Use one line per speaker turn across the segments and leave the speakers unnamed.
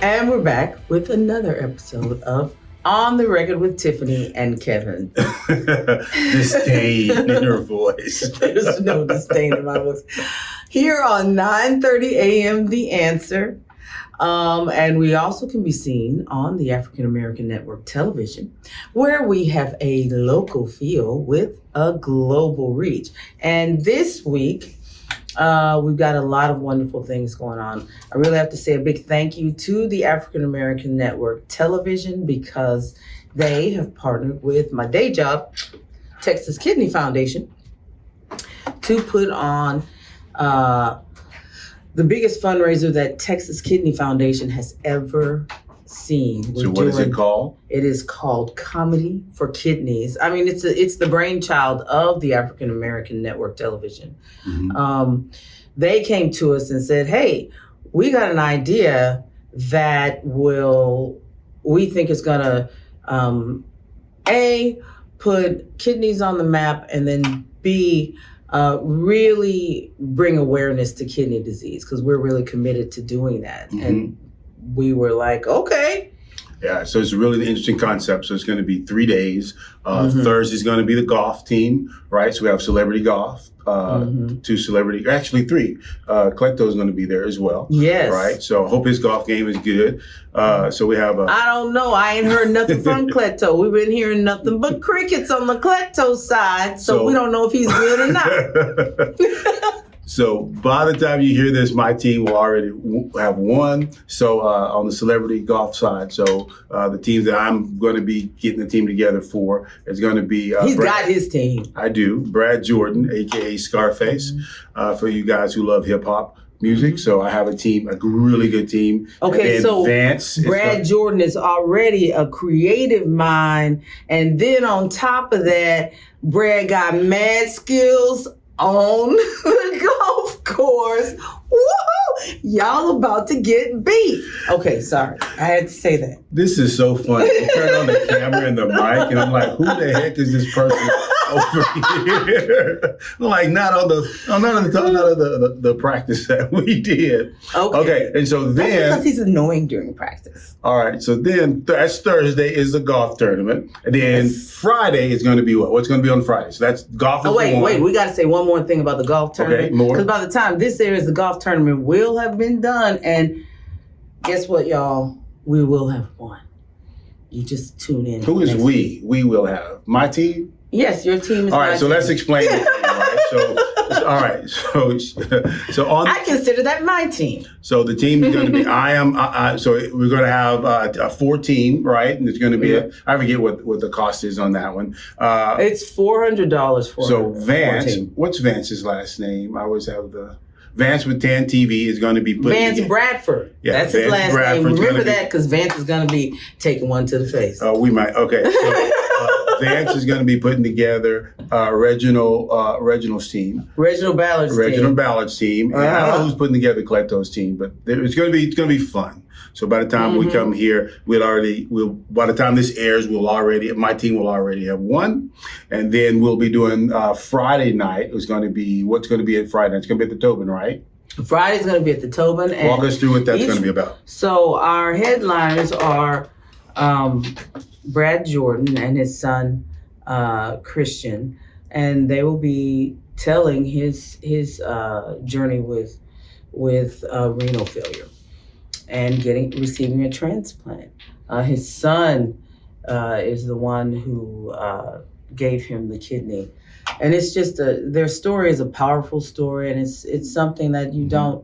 And we're back with another episode of On the Record with Tiffany and Kevin.
Disdain in her voice.
There's no disdain in my voice. Here on 9:30 a.m. The Answer. And we also can be seen on the African American Network television, where we have a local feel with a global reach. And this week, we've got a lot of wonderful things going on. I really have to say a big thank you to the African American Network television, because they have partnered with my day job, Texas Kidney Foundation, to put on the biggest fundraiser that Texas Kidney Foundation has ever seen.
So what is it called?
It is called Comedy for Kidneys. I mean, it's the brainchild of the African American Network television. Mm-hmm. They came to us and said, hey, we got an idea that we think is going to, A, put kidneys on the map, and then B, really bring awareness to kidney disease, because we're really committed to doing that. Mm-hmm. And we were like, okay.
Yeah, so it's a really interesting concept. So it's going to be 3 days. Thursday's going to be the golf team, right? So we have celebrity golf, actually 3. Cleto's going to be there as well.
Yes.
Right? So I hope his golf game is good. So we have
I don't know. I ain't heard nothing from Cleto. We've been hearing nothing but crickets on the Cleto side. So we don't know if he's good or not.
So by the time you hear this, my team will already have won. So on the celebrity golf side, so the teams that I'm going to be getting the team together for is going to be
he's got his team.
I do. Brad Jordan, aka Scarface, for you guys who love hip hop music. So I have a team, a really good team.
Okay, so Brad Jordan is already a creative mind, and then on top of that, Brad got mad skills on the golf course. Woohoo! Y'all about to get beat. Okay, sorry. I had to say that.
This is so funny. You turn on the camera and the mic, and I'm like, who the heck is this person over here? I'm like, not on the practice that we did. Okay, and so then
that's because he's annoying during practice.
All right, so then that's Thursday is the golf tournament, and then Friday is going to be what? What's going to be on Friday? So that's golf.
Wait, we got to say one more thing about the golf tournament.
Okay, more.
Because by the time this airs, the golf tournament will have been done, and guess what, y'all? We will have won. You just tune in.
Who is we? We will have my team.
Yes, your team is.
All right, so let's explain it. All right, so on.
I consider that my team.
So the team is going to be. So we're going to have a 4 team, right? And it's going to be. I forget what the cost is on that one.
It's $400 for.
So Vance, what's Vance's last name? I always have the. Vance with TAAN TV is going to be put
Vance Bradford. Yeah, that's his last name. Remember that, because Vance is going to be taking one to the face.
Oh, we might. Okay. So Vance is going to be putting together Reginald's team.
Reginald
Ballard's team. And I don't know who's putting together Cleto's team, but it's going to be fun. So by the time we come here, by the time this airs, my team will already have won. And then we'll be doing Friday night. What's going to be at Friday night? It's going to be at the Tobin, right?
Friday's going to be at the Tobin. And
walk us through what that's going to be about.
So our headliners are Brad Jordan and his son, Christian. And they will be telling his journey with renal failure and receiving a transplant. His son is the one who gave him the kidney, and it's just their story is a powerful story, and it's something that you don't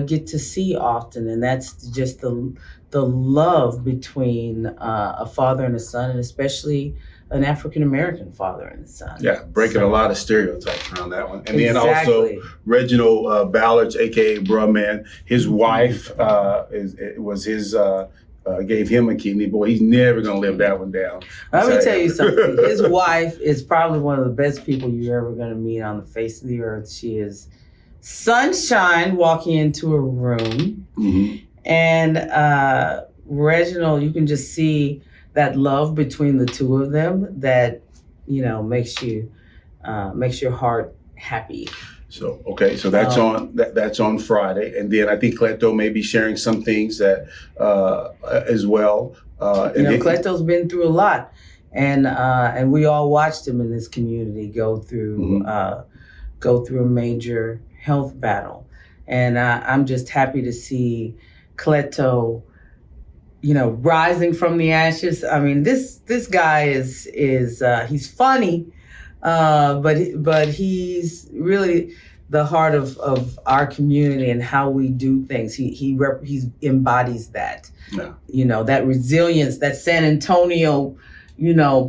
get to see often, and that's just the love between a father and a son, and especially an African-American father and son.
Yeah, breaking a lot of stereotypes around that one. And then also Reginald Ballard, a.k.a. Bruh Man, his wife gave him a kidney. Boy, he's never going to live that one down.
Let me tell you something. His wife is probably one of the best people you're ever going to meet on the face of the earth. She is sunshine walking into a room. Mm-hmm. And Reginald, you can just see that love between the two of them that, makes your heart happy.
So okay, so that's that's on Friday, and then I think Cleto may be sharing some things that as well.
Cleto's been through a lot, and we all watched him in this community go through a major health battle, and I'm just happy to see Cleto, rising from the ashes. I mean, this guy is he's funny, but he's really the heart of our community and how we do things. He embodies that.
Yeah.
That resilience, that San Antonio,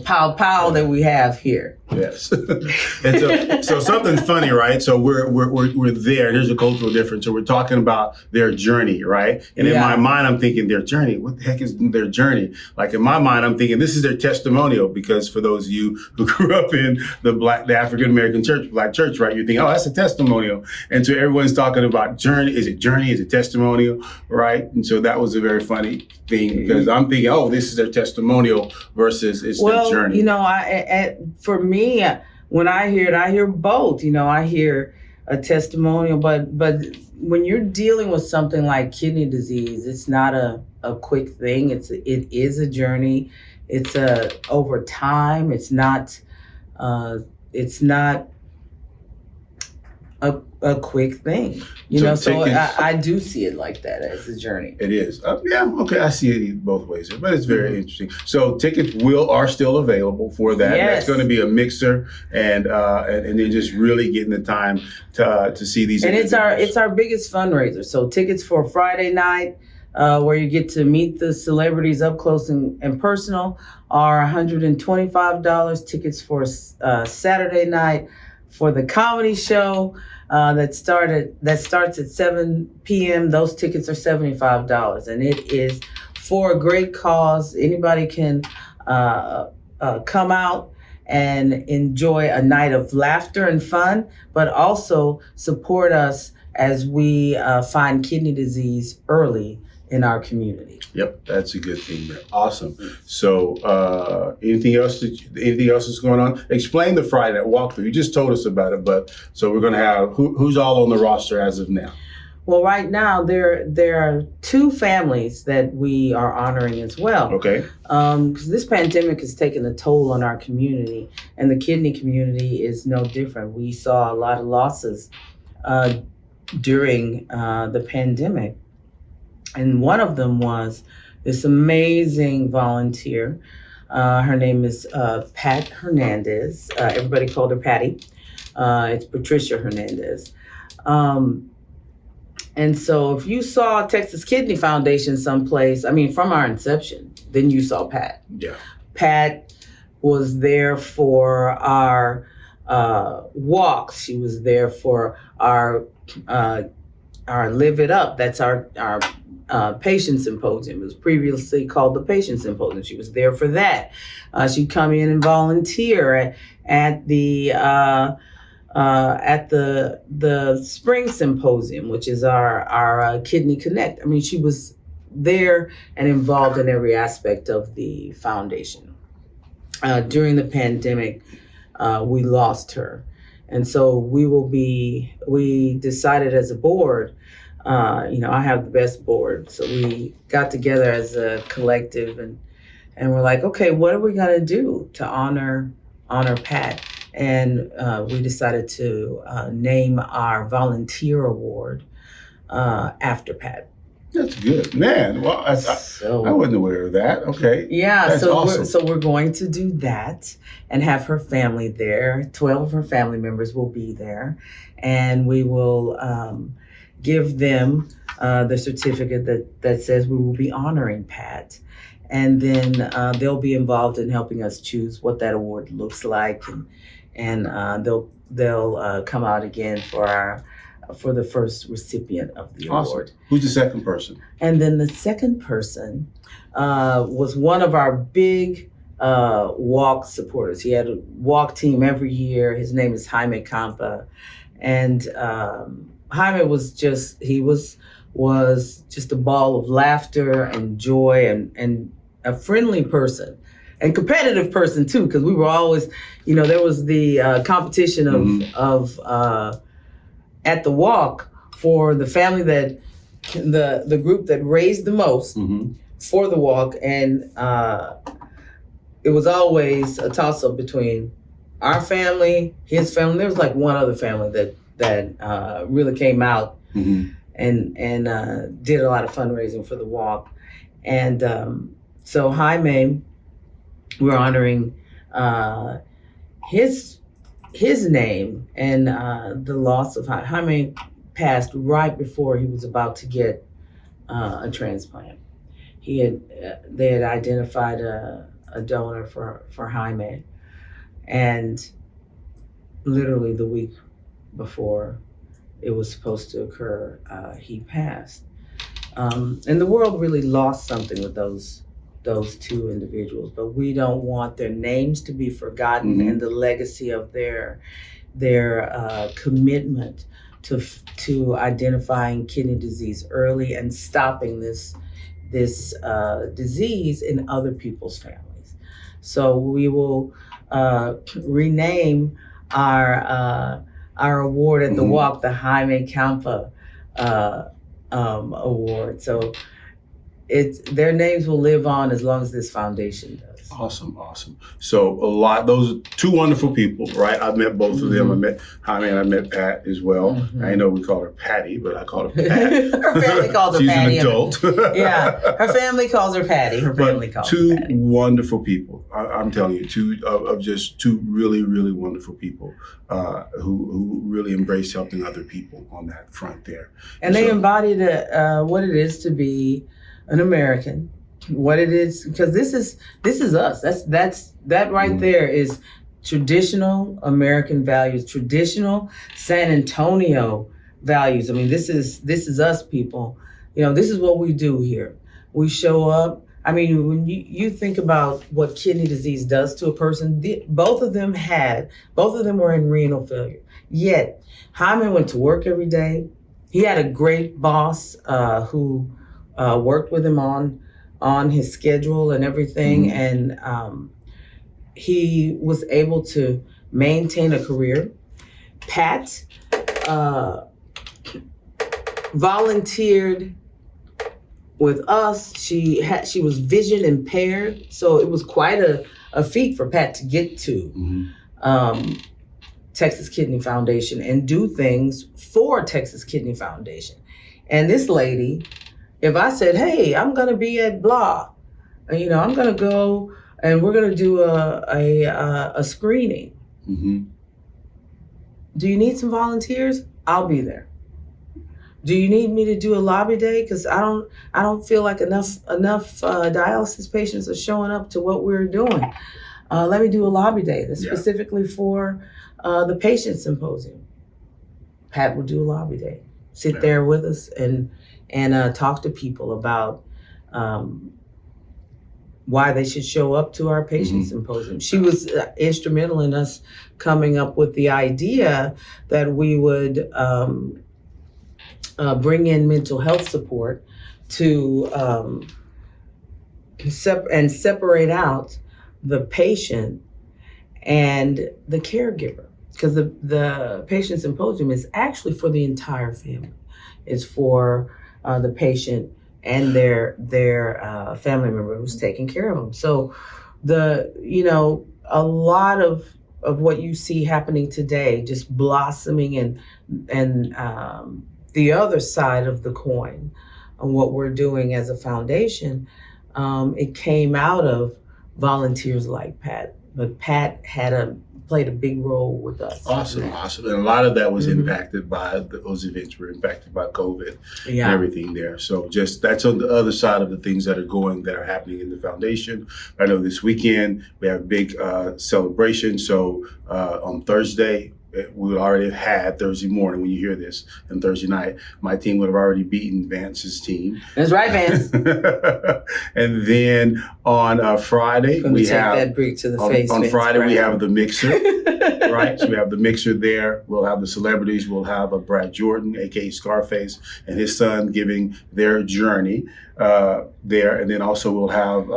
pow that we have here.
Yes. And so something funny, right? So we're there. There's a cultural difference. So we're talking about their journey, right? And in my mind, I'm thinking their journey. What the heck is their journey? Like in my mind, I'm thinking this is their testimonial, because for those of you who grew up in the African American church, Black church, right? You think, oh, that's a testimonial. And so everyone's talking about journey. Is it journey? Is it testimonial? Right? And so that was a very funny thing, because I'm thinking, oh, this is their testimonial versus it's their journey.
For me, when I hear it, I hear both. I hear a testimonial, but when you're dealing with something like kidney disease, it's not a quick thing. It is a journey. It's over time. It's not a quick thing, so I do see it like that, as a journey.
It is. Okay, I see it both ways, but it's very interesting. So tickets are still available for that.
Yes.
That's going to be a mixer, and then just really getting the time to see these.
And it's our biggest fundraiser. So tickets for Friday night, where you get to meet the celebrities up close and personal, are $125. Tickets for Saturday night for the comedy show that starts at 7 p.m. Those tickets are $75, and it is for a great cause. Anybody can come out and enjoy a night of laughter and fun, but also support us as we find kidney disease early in our community.
Yep, that's a good thing. Awesome. So, anything else is going on? Explain the Friday night walkthrough. You just told us about it, but so we're going to have who's all on the roster as of now?
Well, right now there are 2 families that we are honoring as well.
Okay.
Because this pandemic has taken a toll on our community, and the kidney community is no different. We saw a lot of losses during the pandemic. And one of them was this amazing volunteer. Her name is Pat Hernandez. Everybody called her Patty. It's Patricia Hernandez. And so if you saw Texas Kidney Foundation someplace, from our inception, then you saw Pat.
Yeah.
Pat was there for our walks. She was there for our Live It Up. That's our patient symposium. It was previously called the patient symposium. She was there for that. She'd come in and volunteer at the spring symposium, which is our Kidney Connect. She was there and involved in every aspect of the foundation. During the pandemic, we lost her. And so we decided as a board, I have the best board. So we got together as a collective and we're like, okay, what are we going to do to honor Pat? And we decided to name our volunteer award after Pat.
That's good, man. Well, I wasn't aware of that. Okay.
Yeah.
That's awesome.
So we're going to do that and have her family there. 12 of her family members will be there, and we will give them the certificate that says we will be honoring Pat, and then they'll be involved in helping us choose what that award looks like, and they'll come out again for the first recipient of the award.
Who's the second person?
And then the second person was one of our big walk supporters. He had a walk team every year. His name is Jaime Campa. And Jaime was just a ball of laughter and joy and a friendly person. And competitive person too, because we were always, there was the competition of at the walk for the family that the group that raised the most for the walk, and it was always a toss up between our family, his family. There was like one other family that really came out and did a lot of fundraising for the walk, and so Jaime, we're honoring his name, and the loss of Jaime passed right before he was about to get a transplant. They had identified a donor for Jaime, and literally the week before it was supposed to occur, he passed. And the world really lost something with those two individuals, but we don't want their names to be forgotten and the legacy of their commitment to identifying kidney disease early and stopping this disease in other people's families. So we will rename our award at the walk the Jaime Campa award. So their names will live on as long as this foundation does.
Awesome. So those are two wonderful people, right? I've met both of them. I met Jaime and I met Pat as well. I know we call her Patty, but I call her Pat.
Her family calls her
She's
Patty.
She's an adult.
Yeah, her family calls her Patty. Her family calls her Patty.
Two wonderful people. I'm telling you, two really, really wonderful people who really embrace helping other people on that front there.
And they embodied what it is to be an American. What it is, because this is us. That right there is traditional American values, traditional San Antonio values. I mean, this is us, people. This is what we do here. We show up. I mean, when you think about what kidney disease does to a person, both of them were in renal failure. Yet Jaime went to work every day. He had a great boss who worked with him on his schedule and everything, and he was able to maintain a career. Pat volunteered with us. She was vision impaired, so it was quite a feat for Pat to get to Texas Kidney Foundation and do things for Texas Kidney Foundation. And this lady, if I said, hey, I'm going to be at blah, I'm going to go and we're going to do a screening. Do you need some volunteers? I'll be there. Do you need me to do a lobby day? Because I don't feel like enough dialysis patients are showing up to what we're doing. Let me do a lobby day that's specifically for the patient symposium. Pat will do a lobby day. Sit there with us and talk to people about why they should show up to our patient symposium. She was instrumental in us coming up with the idea that we would bring in mental health support to separate out the patient and the caregiver, because the patient symposium is actually for the entire family. It's for the patient and their family member who's taking care of them. So a lot of what you see happening today, just blossoming and the other side of the coin on what we're doing as a foundation, it came out of volunteers like Pat. But Pat played a big role with us.
Awesome. And a lot of that was impacted by those events were impacted by COVID and everything there. So just that's on the other side of the things that are happening in the foundation. I know this weekend we have a big celebration. So on Thursday, we already had Thursday morning when you hear this, and Thursday night, my team would have already beaten Vance's team.
That's right, Vance.
And then on Friday, we have
that brick to the face.
On
Vance,
Friday,
right?
we have the mixer, right? So we have the mixer there. We'll have the celebrities. We'll have Brad Jordan, aka Scarface, and his son giving their journey there, and then also we'll have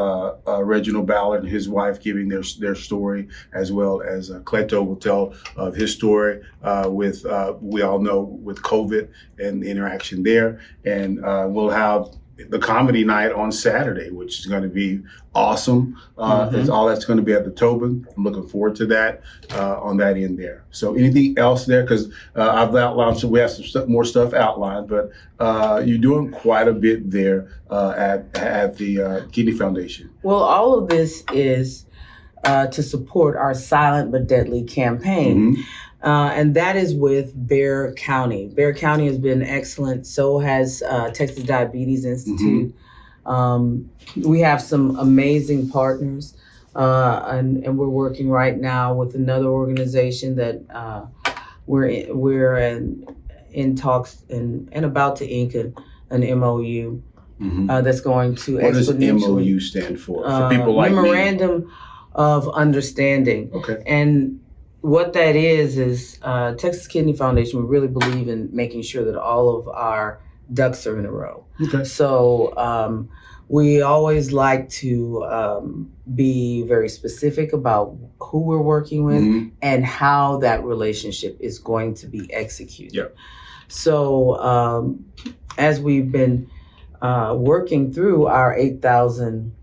Reginald Ballard and his wife giving their story, as well as Cleto will tell of his story story with we all know with COVID and the interaction there, and we'll have the comedy night on Saturday, which is going to be awesome. It's all that's going to be at the Tobin. I'm looking forward to that on that end there. So anything else there? Because I've outlined, so we have some more stuff outlined, but you're doing quite a bit there at the Kidney Foundation.
Well, all of this is to support our Silent but Deadly campaign. And that is with Bexar County. Bexar County has been excellent. So has Texas Diabetes Institute. We have some amazing partners, and we're working right now with another organization that we're in talks and about to ink an MOU that's going to
What does MOU stand for people like
Memorandum
me?
of Understanding.
Okay.
And what that is Texas Kidney Foundation, we really believe in making sure that all of our ducks are in a row.
Okay.
So we always like to be very specific about who we're working with and how that relationship is going to be executed.
Yeah.
So as we've been working through our 8,000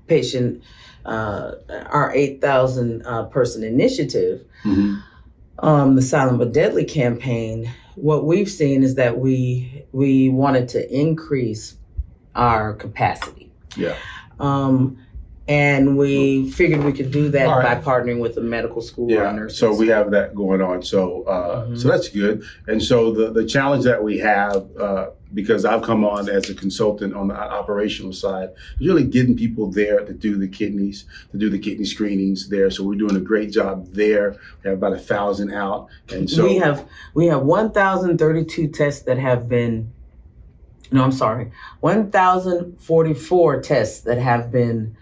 patient, our 8,000 person initiative, the Silent but Deadly campaign, what we've seen is that we wanted to increase our capacity.
Yeah.
And we figured we could do that by partnering with the medical school.
Yeah, so we have that going on. So so that's good. And so the challenge that we have, because I've come on as a consultant on the operational side, is really getting people there to do the kidneys, to do the kidney screenings there. So we're doing a great job there. We have about 1,000 out. And so
we have 1,032 tests that have been, 1,044 tests that have been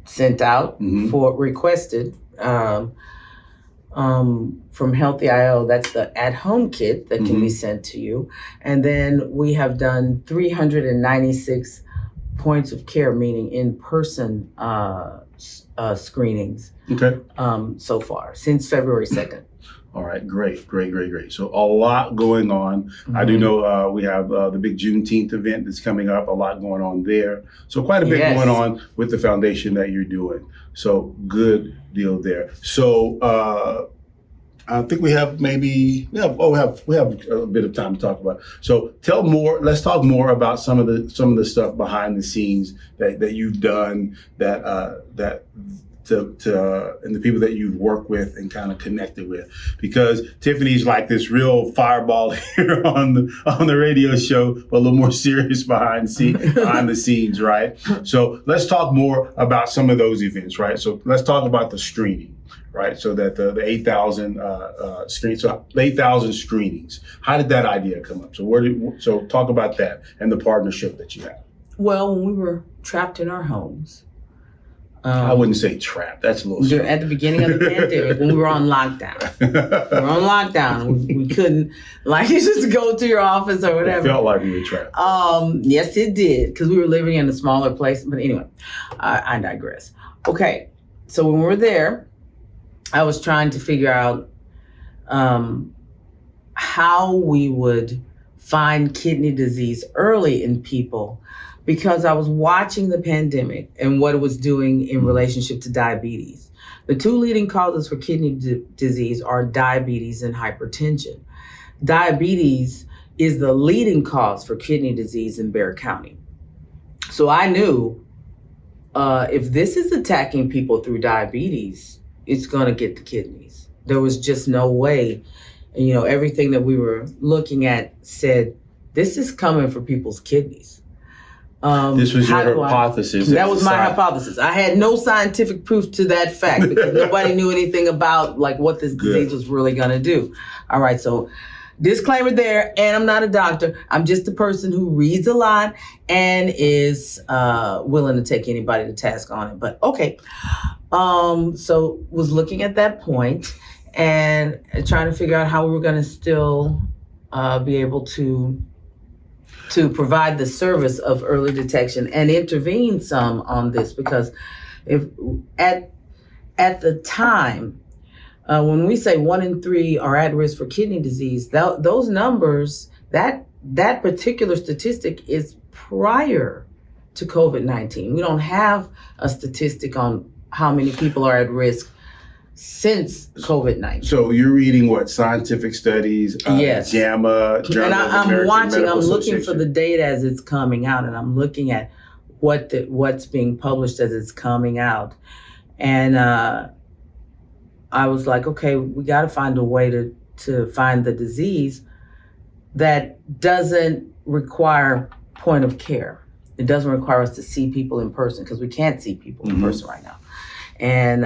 sent out for requested from Healthy IO. That's the at-home kit that can be sent to you. And then we have done 396 points of care, meaning in-person screenings so far since February 2nd.
All right, great. So a lot going on. I do know we have the big Juneteenth event that's coming up, a lot going on there. So quite a bit going on with the foundation that you're doing. So good deal there. So I think we have we have a bit of time to talk about. So let's talk more about some of the stuff behind the scenes that you've done and the people that you've worked with and kind of connected with, because Tiffany's like this real fireball here on the radio show, but a little more serious behind the scenes, right? So let's talk more about some of those events, right? So let's talk about the screening, right? So that the 8,000 8,000 screenings. How did that idea come up? So talk about that and the partnership that you have.
Well, when we were trapped in our homes.
I wouldn't say trapped. That's a little strong.
At the beginning of the pandemic, when we were on lockdown. We couldn't, just go to your office or whatever.
It felt like we were trapped.
Yes, it did, because we were living in a smaller place. But anyway, I digress. Okay, so when we were there, I was trying to figure out how we would find kidney disease early in people, because I was watching the pandemic and what it was doing in relationship to diabetes. The two leading causes for kidney disease are diabetes and hypertension. Diabetes is the leading cause for kidney disease in Bexar County. So I knew if this is attacking people through diabetes, it's going to get the kidneys. There was just no way. Everything that we were looking at said, this is coming for people's kidneys.
This was your hypothesis.
That was my hypothesis. I had no scientific proof to that fact because nobody knew anything about what this disease was really going to do. All right, so disclaimer there, and I'm not a doctor. I'm just a person who reads a lot and is willing to take anybody to task on it. But okay, so was looking at that point and trying to figure out how we were going to still be able to provide the service of early detection and intervene some on this, because If at the time, when we say 1 in 3 are at risk for kidney disease, those numbers, that particular statistic is prior to COVID-19. We don't have a statistic on how many people are at risk since COVID-19.
So you're reading what, scientific studies,
yes.
JAMA, Journal
and
of American Medical
I'm looking for
Association.
the data as it's coming out, and I'm looking at what's being published as it's coming out. And I was like, okay, we got to find a way to find the disease that doesn't require point of care. It doesn't require us to see people in person, because we can't see people in person right now. And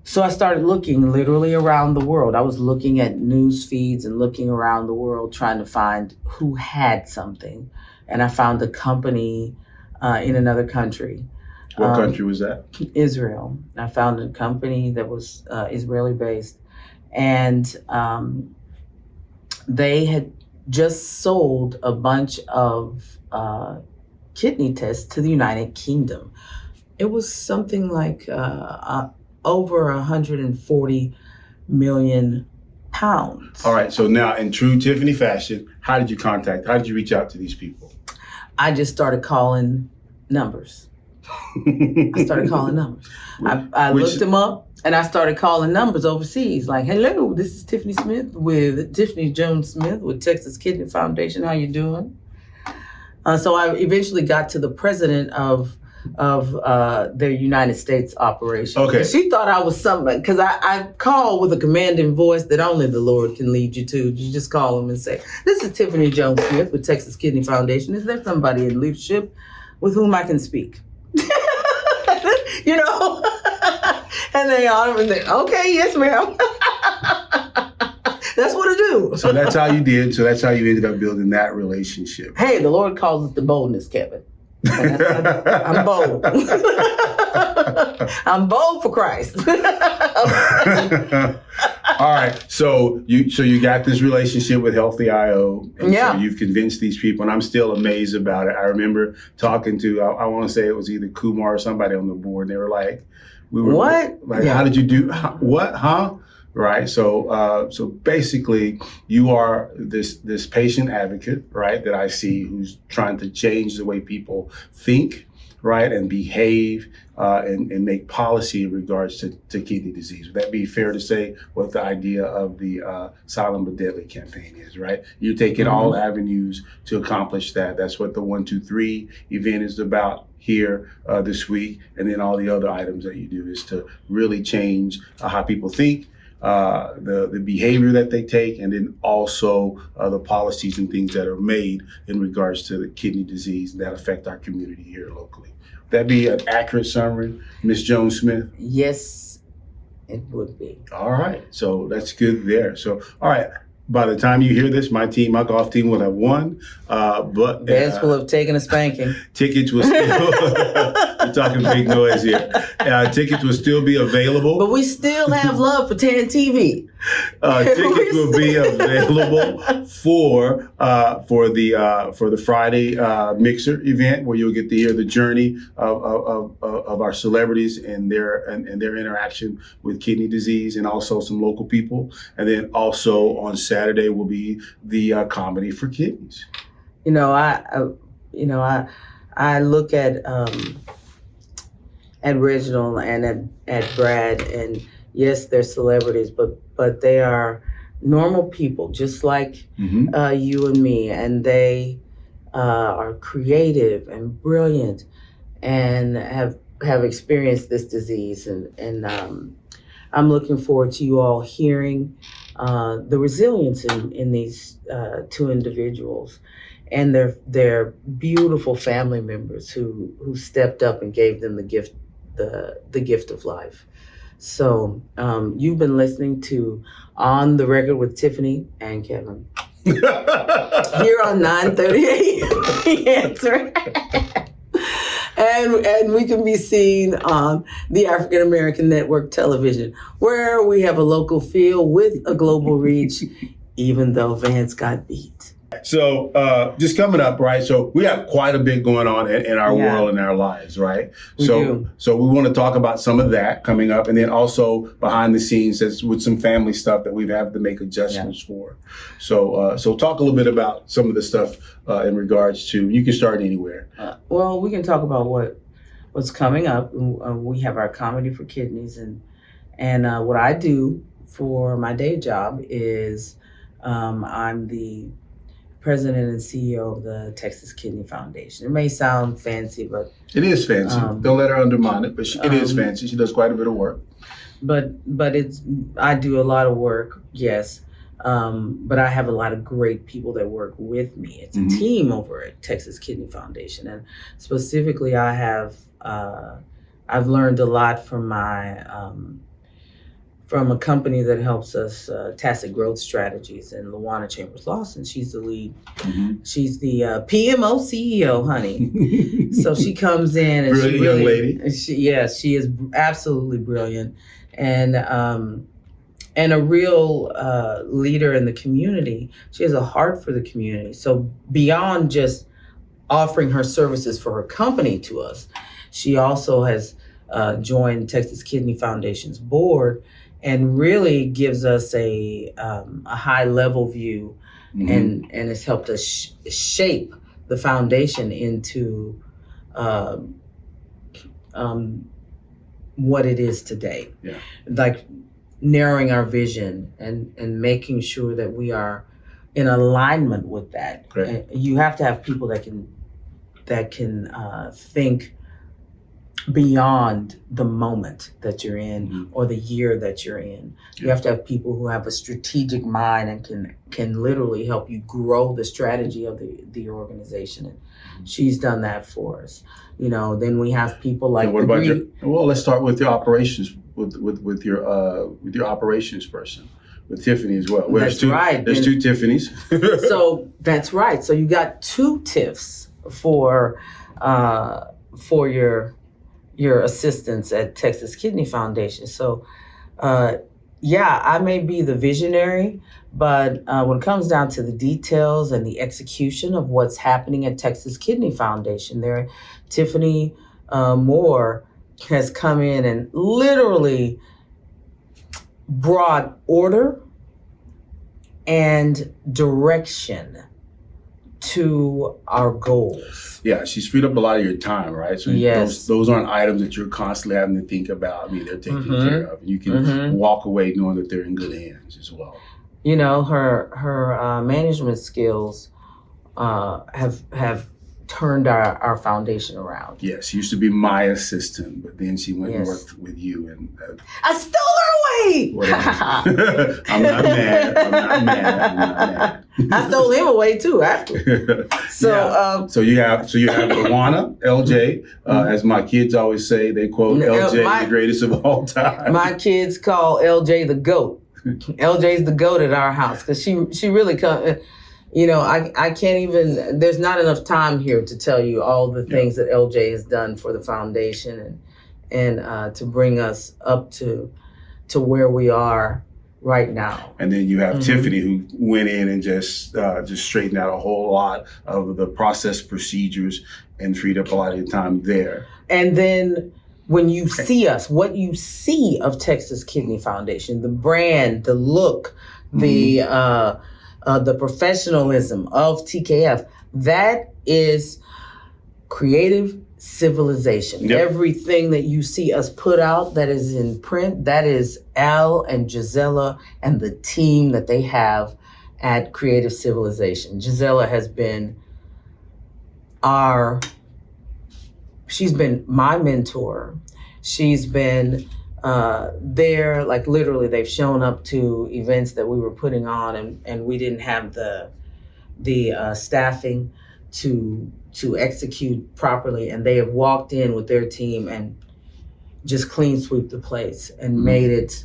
so I started looking literally around the world. I was looking at news feeds and looking around the world trying to find who had something. And I found a company in another country.
What country was that?
Israel. I found a company that was Israeli based. And they had just sold a bunch of kidney tests to the United Kingdom. It was something like over 140 million pounds.
All right. So now, in true Tiffany fashion, how did you reach out to these people?
I just started calling numbers. I looked them up, and I started calling numbers overseas. Like, hello, this is Tiffany Jones Smith with Texas Kidney Foundation. How you doing? So I eventually got to the president of their United States operation.
Okay.
She thought I was somebody, because I call with a commanding voice that only the Lord can lead you to. You just call them and say, this is Tiffany Jones Smith with Texas Kidney Foundation. Is there somebody in leadership with whom I can speak? You know? And they all, okay, yes, ma'am. That's what I do.
So that's how you did. So that's how you ended up building that relationship.
Hey, the Lord calls it the boldness, Kevin. I'm bold. I'm bold for Christ.
All right. So you got this relationship with Healthy IO, and so you've convinced these people, and I'm still amazed about it. I remember talking to, I want to say it was either Kumar or somebody on the board, and they were like,
what?
Like, how did you do? What? Huh? Right. So basically, you are this patient advocate, right, that I see, who's trying to change the way people think, right, and behave, and make policy in regards to kidney disease. Would that be fair to say what the idea of the Silent but Deadly campaign is, right? You're taking all avenues to accomplish that. That's what the 1, 2, 3 event is about here this week. And then all the other items that you do is to really change how people think, the behavior that they take, and then also the policies and things that are made in regards to the kidney disease that affect our community here locally. Would that be an accurate summary, Ms. Jones Smith?
Yes, it would be.
All right. So that's good there. So, all right. By the time you hear this, my golf team will have won. But
Vance will have taken a spanking.
Tickets will still, we're talking big noise here. Tickets will still be available.
But we still have love for TAAN TV.
Tickets will be available for the Friday mixer event, where you'll get to hear the journey of our celebrities and their interaction with kidney disease, and also some local people. And then also on Saturday will be the comedy for kidneys.
I look at Reginald and at Brad, and yes, they're celebrities, but they are normal people, just like you and me, and they are creative and brilliant, and have experienced this disease, and I'm looking forward to you all hearing the resilience in these two individuals, and their beautiful family members who stepped up and gave them the gift of life. So you've been listening to On the Record with Tiffany and Kevin here on 9:30 AM. Answer. And we can be seen on the African American Network Television, where we have a local feel with a global reach, even though Vance got beat.
So just coming up, right? So we have quite a bit going on in our world and our lives, right?
We do.
So we want to talk about some of that coming up, and then also behind the scenes that's with some family stuff that we've had to make adjustments for. So talk a little bit about some of the stuff in regards to. You can start anywhere.
Well, we can talk about what's coming up. We have our Comedy for Kidneys, and what I do for my day job is I'm the president and CEO of the Texas Kidney Foundation. It may sound fancy, but
it is fancy. Don't let her undermine it, but it is fancy. She does quite a bit of work.
But I do a lot of work, yes. But I have a lot of great people that work with me. It's a team over at Texas Kidney Foundation, and specifically, I've learned a lot from from a company that helps us tacit growth strategies in Luana Chambers Lawson. She's the lead. She's the PMO CEO, honey. So she comes in and
brilliant young lady.
She is absolutely brilliant, and a real leader in the community. She has a heart for the community. So beyond just offering her services for her company to us, she also has joined Texas Kidney Foundation's board and really gives us a high level view and has helped us shape the foundation into what it is today.
Yeah.
Like narrowing our vision and making sure that we are in alignment with that.
Great.
You have to have people that can think beyond the moment that you're in or the year that you're in. You have to have people who have a strategic mind and can literally help you grow the strategy of the organization. And she's done that for us. Then we have people like.
What about let's start with your operations with your operations person, with Tiffany as well.
That's right.
There's two Tiffany's.
So that's right. So you got two Tiffs for your assistants at Texas Kidney Foundation. So, I may be the visionary, but when it comes down to the details and the execution of what's happening at Texas Kidney Foundation, Tiffany Moore has come in and literally brought order and direction to our goals.
Yeah, she's freed up a lot of your time, right? So those aren't items that you're constantly having to think about. I mean, they're taken care of. You can walk away knowing that they're in good hands as well.
Her management skills have turned our foundation around.
Yes, she used to be my assistant, but then she went and worked with you. And
I stole her away!
I'm not mad.
I stole him away too after.
So you have Luana, LJ, as my kids always say, they quote LJ, the greatest of all time.
My kids call LJ the GOAT. LJ's the GOAT at our house because she really comes. I can't even, there's not enough time here to tell you all the things that LJ has done for the foundation and to bring us up to where we are right now.
And then you have Tiffany, who went in and just straightened out a whole lot of the process procedures and freed up a lot of your time there.
And then when you see us, what you see of Texas Kidney Foundation, the brand, the look, the professionalism of TKF, that is creative civilization.
Yep.
Everything that you see us put out that is in print, that is Al and Gisela and the team that they have at Creative Civilization. Gisela has been she's been my mentor. She's been there, like literally they've shown up to events that we were putting on and we didn't have the staffing to execute properly, and they have walked in with their team and just clean sweep the place and made it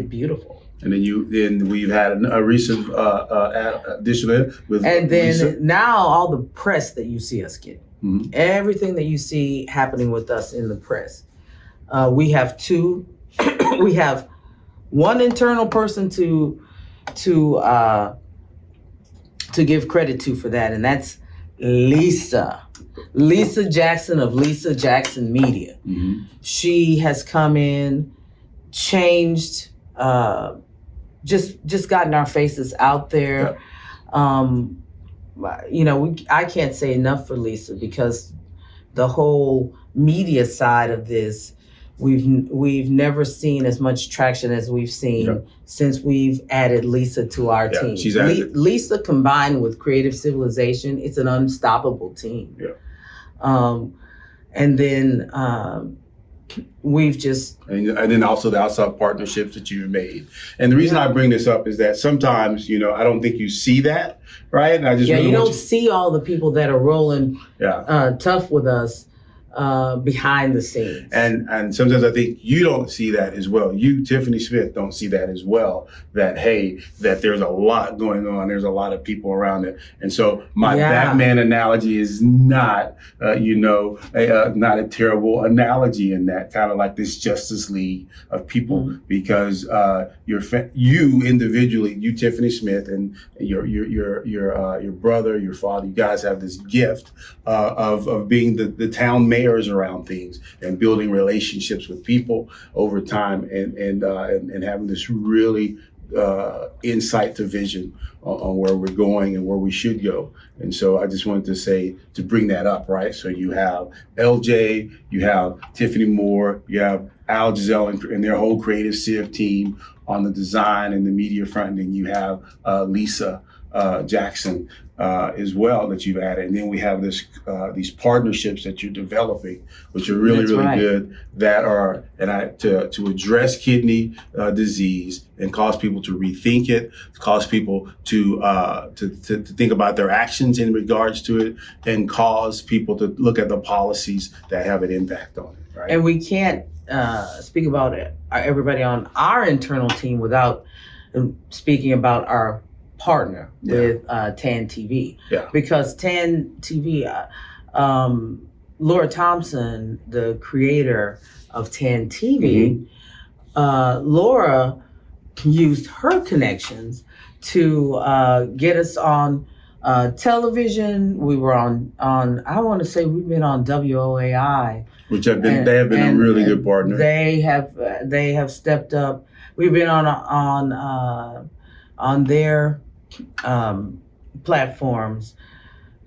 beautiful.
And then we've had a recent addition with
and then now all the press that you see us getting. Everything that you see happening with us in the press. We have we have one internal person to to give credit to for that, and that's Lisa Jackson of Lisa Jackson Media.
Mm-hmm.
She has come in, changed, just gotten our faces out there. I can't say enough for Lisa, because the whole media side of this, we've never seen as much traction as we've seen since we've added Lisa to our team.
She's added.
Lisa combined with Creative Civilization, it's an unstoppable team. And then we've just
and then also the outside partnerships that you've made. And the reason I bring this up is that sometimes I don't think you see that, right? And I just really
you don't see all the people that are rolling tough with us behind the scenes.
And sometimes I think you don't see that as well. You, Tiffany Smith, don't see that as well. That there's a lot going on. There's a lot of people around it. And so my Batman analogy is not, not a terrible analogy in that, kind of like this Justice League of people, because you individually, you Tiffany Smith, and your brother, your father, you guys have this gift of being the town mayors around things and building relationships with people over time, and having this really insight to vision on where we're going and where we should go. And so I just wanted to bring that up, right? So you have LJ, you have Tiffany Moore, you have Al Giselle and their whole creative Civ team on the design and the media front, and then you have Lisa Jackson as well that you've added, and then we have these partnerships that you're developing, which are really good. That are to address kidney disease and cause people to rethink it, cause people to think about their actions in regards to it, and cause people to look at the policies that have an impact on it. Right?
And we can't speak about everybody on our internal team without speaking about our partner with TAAN TV, because TAAN TV, Laura Thompson, the creator of TAAN TV, Laura used her connections to get us on television. We were on I want to say we've been on WOAI,
which they have been a really good partner.
They have stepped up. We've been on their platforms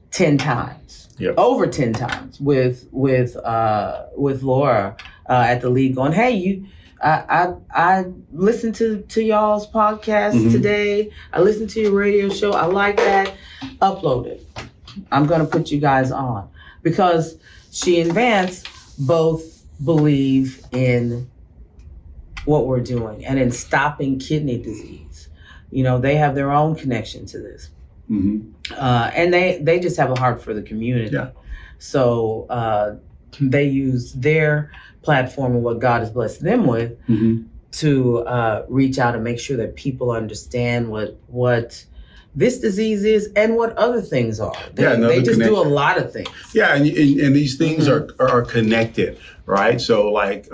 10 times, over 10 times with Laura at the league, going, hey, I listened to y'all's podcast today. I listened to your radio show. I like that. Upload it. I'm going to put you guys on, because she and Vance both believe in what we're doing and in stopping kidney disease. They have their own connection to this. And they just have a heart for the community. So they use their platform and what God has blessed them with to reach out and make sure that people understand what this disease is and what other things are. They just do a lot of things.
Yeah, and these things are connected, right? So like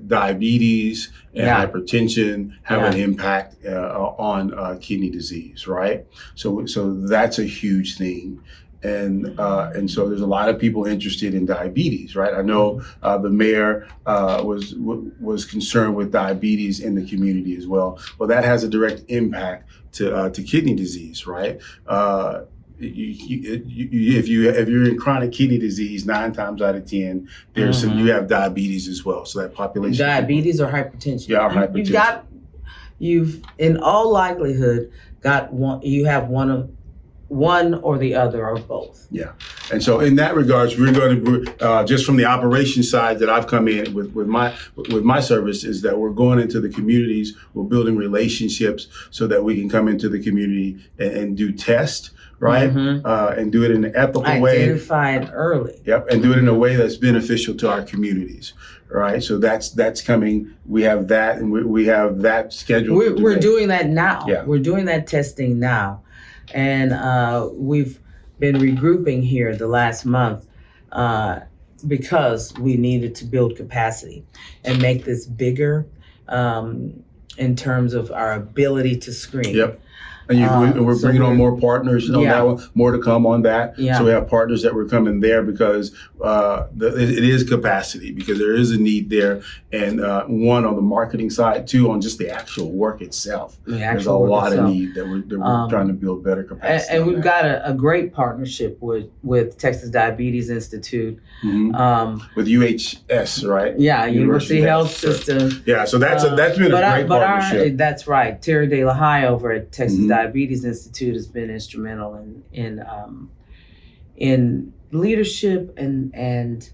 diabetes and hypertension have an impact on kidney disease, right? So that's a huge thing. And so there's a lot of people interested in diabetes, right? I know the mayor was concerned with diabetes in the community as well. Well, that has a direct impact to kidney disease, right? If you're in chronic kidney disease, 9 times out of 10, there's you have diabetes as well. So that population,
diabetes or hypertension.
Yeah, or hypertension.
You've in all likelihood got one. You have one or the other or both.
Yeah. And so in that regards, we're going to, just from the operations side that I've come in with my service, is that we're going into the communities, we're building relationships so that we can come into the community and do tests, right? And do it in an ethical way.
Identify it early.
Yep. And do it in a way that's beneficial to our communities. Right. So that's coming. We have that, and we have that scheduled.
We're doing that now.
Yeah.
We're doing that testing now. And we've been regrouping here the last month because we needed to build capacity and make this bigger in terms of our ability to screen.
Yep. And we're bringing on more partners on that one, more to come on that.
Yeah.
So we have partners that we're coming there because it is capacity, because there is a need there. And one, on the marketing side, two, on just the actual work itself. There's a lot of need that we're trying to build better capacity.
And we've got a great partnership with Texas Diabetes Institute.
With UHS, right?
Yeah, University Health System.
Yeah, so that's been a great partnership.
That's right. Terry De La Haye over at Texas Diabetes Institute has been instrumental in leadership and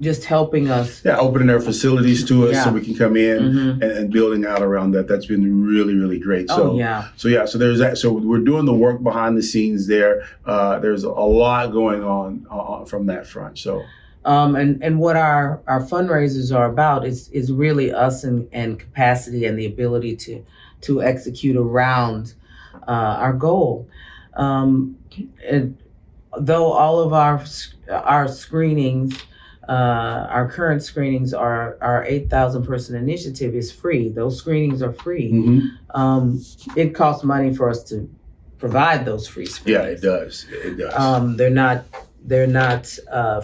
just helping us.
Yeah, opening their facilities to us so we can come in and building out around that. That's been really, really great. So So there's that. So we're doing the work behind the scenes there. There's a lot going on from that front. So.
And what our fundraisers are about is really us and capacity and the ability to execute around our goal. And though all of our screenings, our current screenings, our 8,000 person initiative is free. Those screenings are free. It costs money for us to provide those free screenings.
Yeah, it does. It does.
They're not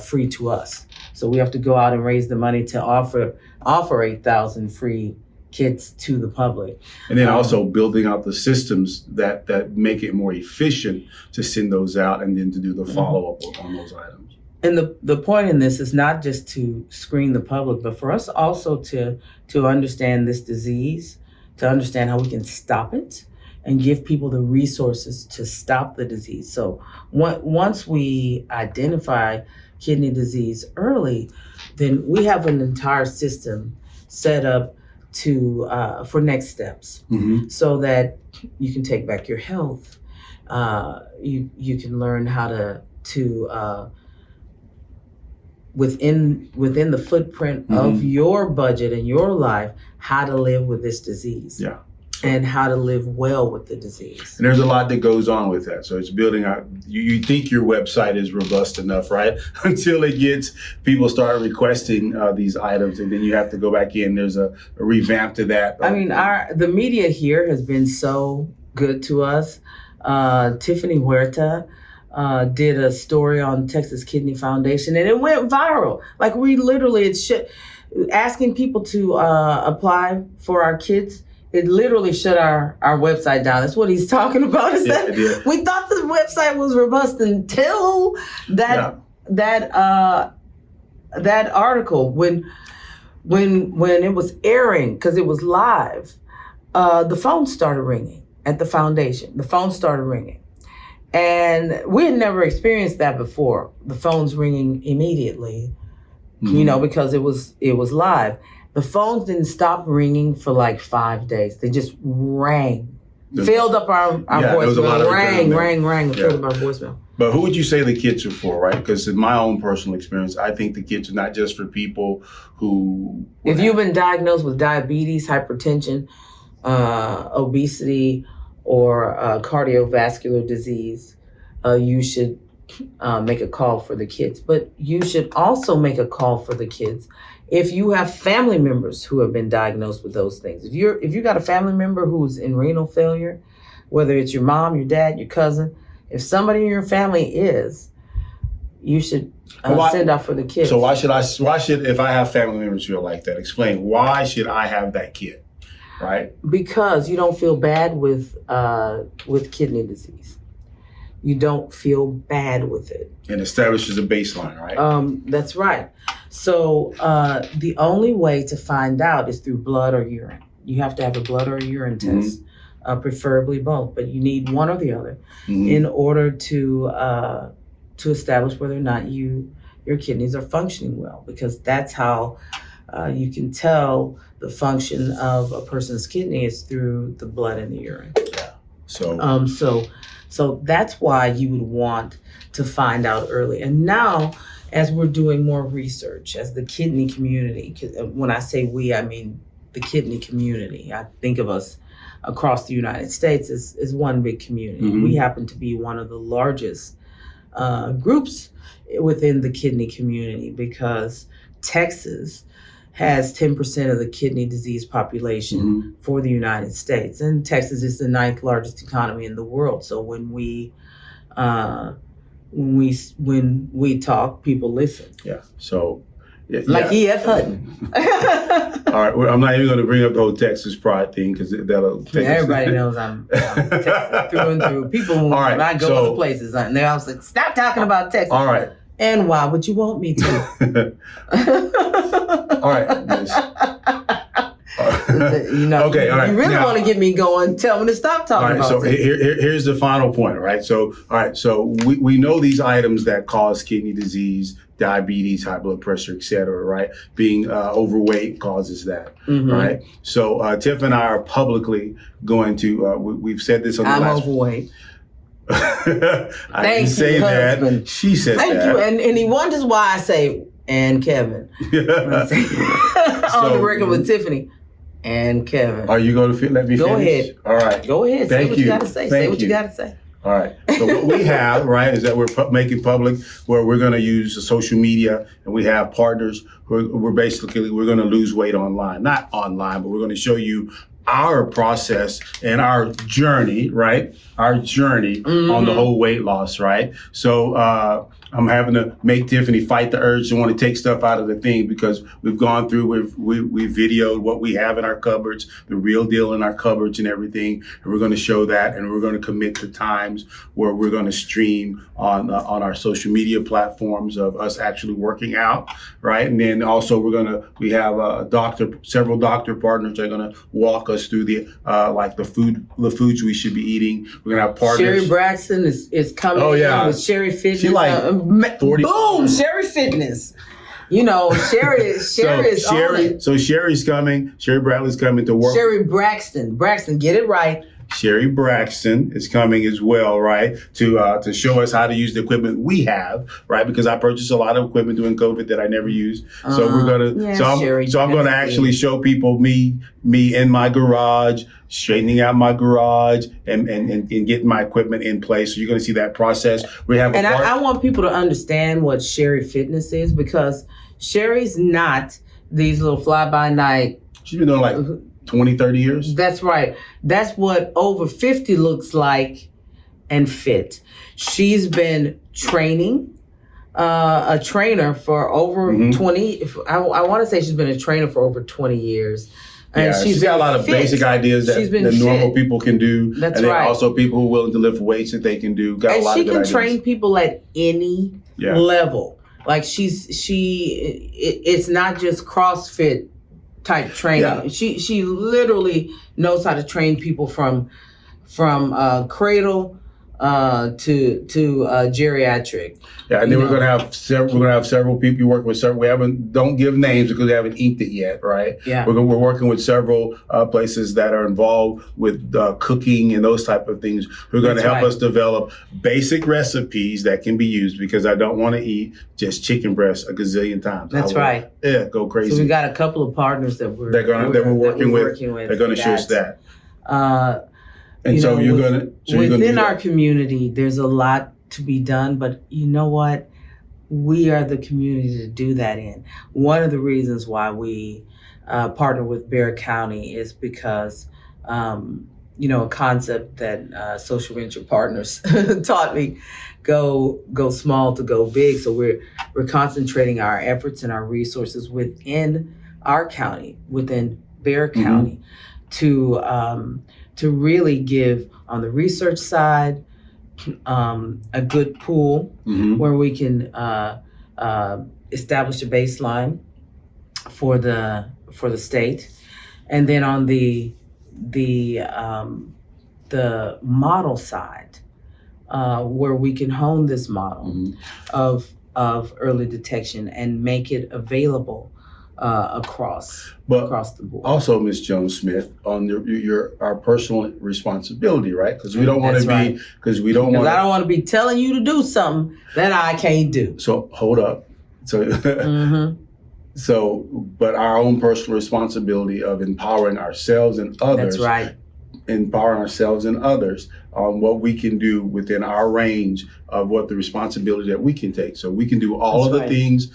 free to us. So we have to go out and raise the money to offer 8,000 free kits to the public.
And then also building out the systems that make it more efficient to send those out and then to do the follow-up on those items.
And the point in this is not just to screen the public, but for us also to understand this disease, to understand how we can stop it, and give people the resources to stop the disease. So once we identify kidney disease early, then we have an entire system set up for next steps, so that you can take back your health. You can learn how to within the footprint of your budget and your life, how to live with this disease.
Yeah.
And how to live well with the disease.
And there's a lot that goes on with that. So it's building out, you think your website is robust enough, right? Until people start requesting these items, and then you have to go back in. There's a revamp to that.
I mean, the media here has been so good to us. Tiffany Huerta did a story on Texas Kidney Foundation, and it went viral. Like, we literally, asking people to apply for our kits. It literally shut our website down. That's what he's talking about. We thought the website was robust until that article when it was airing, because it was live. The phone started ringing at the foundation. The phone started ringing, and we had never experienced that before. The phone's ringing immediately, because it was live. The phones didn't stop ringing for like 5 days. They just rang. Filled up our voicemail. Rang, and filled up our voicemail.
But who would you say the kits are for, right? Because in my own personal experience, I think the kits are not just for people who...
If you've been diagnosed with diabetes, hypertension, obesity, or cardiovascular disease, you should make a call for the kits. But you should also make a call for the kids if you have family members who have been diagnosed with those things. If you got a family member who's in renal failure, whether it's your mom, your dad, your cousin, if somebody in your family is, you should send out for the kids.
So why should, if I have family members who are like that, explain, why should I have that kit, right?
Because you don't feel bad with kidney disease. You don't feel bad with it.
And establishes a baseline, right?
That's right. So the only way to find out is through blood or urine. You have to have a blood or a urine test, preferably both, but you need one or the other in order to establish whether or not your kidneys are functioning well, because that's how you can tell the function of a person's kidney is through the blood and the urine.
Yeah.
So that's why you would want to find out early. And now, as we're doing more research, as the kidney community, when I say we, I mean the kidney community. I think of us across the United States as one big community. We happen to be one of the largest groups within the kidney community, because Texas has 10% of the kidney disease population for the United States, and Texas is the 9th largest economy in the world. So when we talk, people listen.
Yeah. So.
Like E.F. Hutton.
All right. Well, I'm not even going to bring up the whole Texas pride thing because that'll take
everybody knows I'm Texas through and through. People, when I go other places, and they always like, stop talking about Texas.
All right.
And why would you want me to?
All right.
You know,
okay, all right.
You really want to get me going, tell me to stop talking about
so here's the final point, all right? So, all right, so we know these items that cause kidney disease, diabetes, high blood pressure, et cetera, right? Being overweight causes that, right? So Tiff and I are publicly going to, we've said this on the last...
I'm overweight.
I
Thank
didn't say that.
Husband.
She said
Thank
that.
you, and he wonders why I say, and Kevin. On the record with Tiffany. And Kevin.
Are you going to let me finish?
Go ahead.
All right.
Go ahead.
Thank
say what
you.
You got to say. Say what you got to say.
All right. So what we have, right, is that we're making public where we're going to use social media, and we have partners who we're going to lose weight online. Not online, but we're going to show you our process and our journey, right? Our journey on the whole weight loss, right? So I'm having to make Tiffany fight the urge to want to take stuff out of the thing because we've gone through, we've videoed what we have in our cupboards, the real deal in our cupboards and everything. And we're going to show that, and we're going to commit to times where we're going to stream on our social media platforms of us actually working out, right? And then also we have several doctor partners that are going to walk us through the foods we should be eating. We're gonna have partners.
Sherry Braxton is coming in with Sherry Fitness.
She like 40.
Boom, Sherry Fitness. You know, Sherry is on it.
So Sherry's coming. Sherry Bradley's coming to work.
Sherry Braxton, get it right.
Sherry Braxton is coming as well, right? To show us how to use the equipment we have, right? Because I purchased a lot of equipment during COVID that I never used. So we're gonna. I'm gonna actually show people me in my garage, straightening out my garage, and getting my equipment in place. So you're gonna see that process. We have.
And I want people to understand what Sherry Fitness is, because Sherry's not these little fly by night.
She's been doing like 20, 30 years?
That's right. That's what over 50 looks like and fit. She's been training, a trainer for over 20. I want to say she's been a trainer for over 20 years. And
she's got a lot of basic ideas that normal people can do.
That's
and then
right.
also people who are willing to lift weights that they can do. Got a lot of good ideas.
She can train people at any level. Like it's not just CrossFit type training. Yeah. She literally knows how to train people from cradle to geriatric.
Yeah, and then we're gonna have several people you work with. Don't give names because we haven't inked it yet, right?
Yeah,
we're working with several places that are involved with cooking and those type of things. Who are going to help us develop basic recipes that can be used, because I don't want to eat just chicken breast a gazillion times.
That's right.
Yeah, go crazy.
So we got a couple of partners that we're
working with. They're going to show us that. And so
within our community, there's a lot to be done, but you know what? We are the community to do that in. One of the reasons why we partner with Bexar County is because, a concept that social venture partners taught me, go small to go big. So we're concentrating our efforts and our resources within our county, within Bexar County, to really give on the research side a good pool where we can establish a baseline for the state, and then on the model side where we can hone this model of early detection and make it available across the board.
Also, Ms. Jones Smith, on our personal responsibility, right? Because we don't want to be, because I don't
want to be telling you to do something that I can't do.
So hold up. So, but our own personal responsibility of empowering ourselves and others.
That's right.
empower ourselves and others on what we can do within our range of what the responsibility that we can take. So we can do all
That's
of the
right.
things,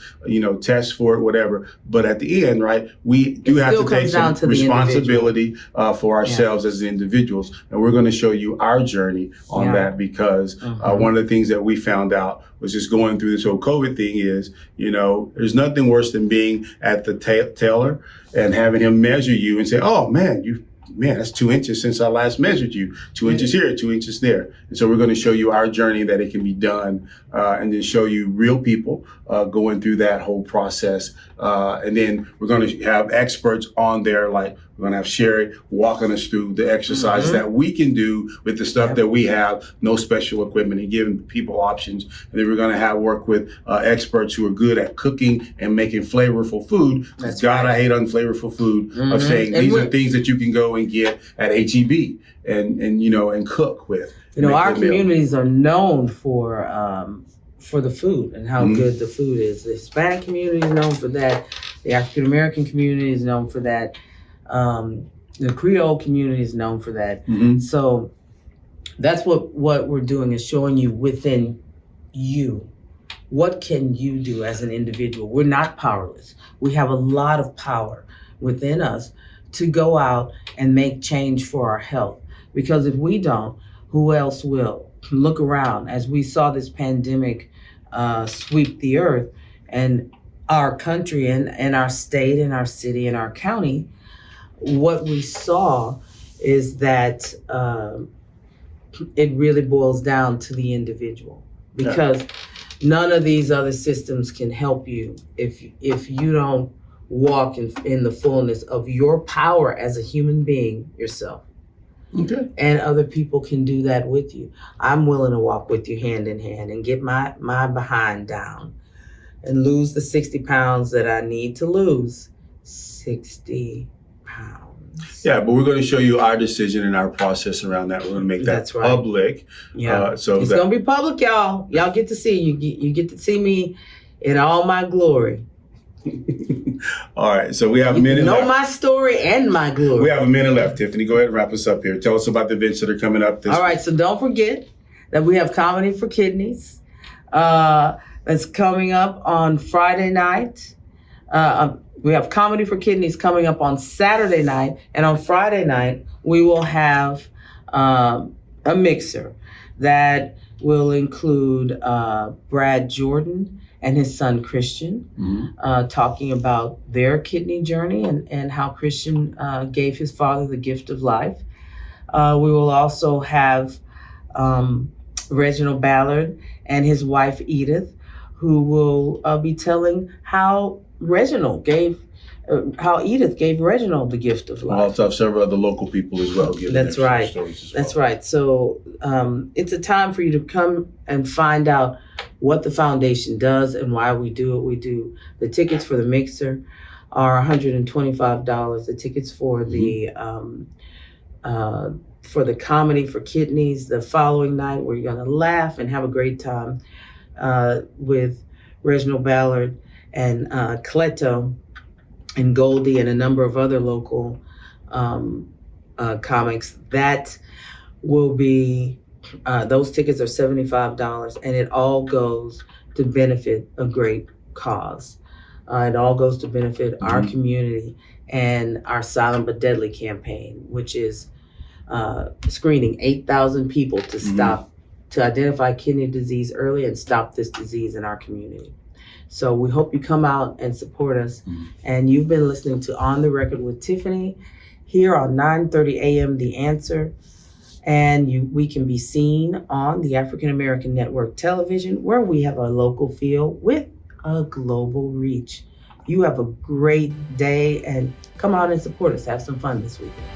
test for it, whatever. But at the end, right, we do have to take some responsibility for ourselves as individuals. And we're going to show you our journey on that, because one of the things that we found out was just going through this whole COVID thing is, there's nothing worse than being at the tailor and having him measure you and say, oh, man, that's 2 inches since I last measured you. 2 inches here, 2 inches there. And so we're going to show you our journey that it can be done, and then show you real people going through that whole process. And then we're going to have experts on there, like we're going to have Sherry walking us through the exercises that we can do with the stuff that we have, no special equipment, and giving people options. And then we're going to have work with experts who are good at cooking and making flavorful food.
That's
God,
right.
I hate unflavorful food. Of saying these are things that you can go and get at HEB and cook with.
Our communities are known for the food and how good the food is. The Hispanic community is known for that. The African American community is known for that. The Creole community is known for that. So that's what we're doing, is showing you within you, what can you do as an individual. We're not powerless. We have a lot of power within us to go out and make change for our health. Because if we don't, who else will? Look around. As we saw this pandemic sweep the earth and our country and our state and our city and our county, what we saw is that it really boils down to the individual, because none of these other systems can help you if you don't walk in the fullness of your power as a human being yourself.
Okay.
And other people can do that with you. I'm willing to walk with you hand in hand and get my behind down and lose the 60 pounds that I need to lose. 60 pounds.
Yeah, but we're going to show you our decision and our process around that. We're going to make that public.
Yeah, it's going to be public, y'all. Y'all get to see. You get to see me in all my glory.
All right, so we have a minute left.
Know my story and my glory.
We have a minute left. Tiffany, go ahead and wrap us up here. Tell us about the events that are coming up this week.
All right, so don't forget that we have Comedy for Kidneys. That's coming up on Friday night. We have Comedy for Kidneys coming up on Saturday night. And on Friday night, we will have a mixer that will include Brad Jordan and his son Christian, talking about their kidney journey and how Christian gave his father the gift of life. We will also have Reginald Ballard and his wife Edith, who will be telling how Edith gave Reginald the gift of life.
We'll also have several other local people as well.
That's right. That's right. So it's a time for you to come and find out what the foundation does and why we do what we do. The tickets for the mixer are $125. The tickets for the Comedy for Kidneys the following night, where you're going to laugh and have a great time with Reginald Ballard and Cleto and Goldie and a number of other local comics. That will be, those tickets are $75, and it all goes to benefit a great cause. It all goes to benefit our community and our Silent but Deadly campaign, which is screening 8,000 people to to identify kidney disease early and stop this disease in our community. So we hope you come out and support us. And you've been listening to On the Record with Tiffany here on 9:30 a.m. The Answer. And we can be seen on the African American Network Television, where we have a local feel with a global reach. You have a great day, and come out and support us. Have some fun this weekend.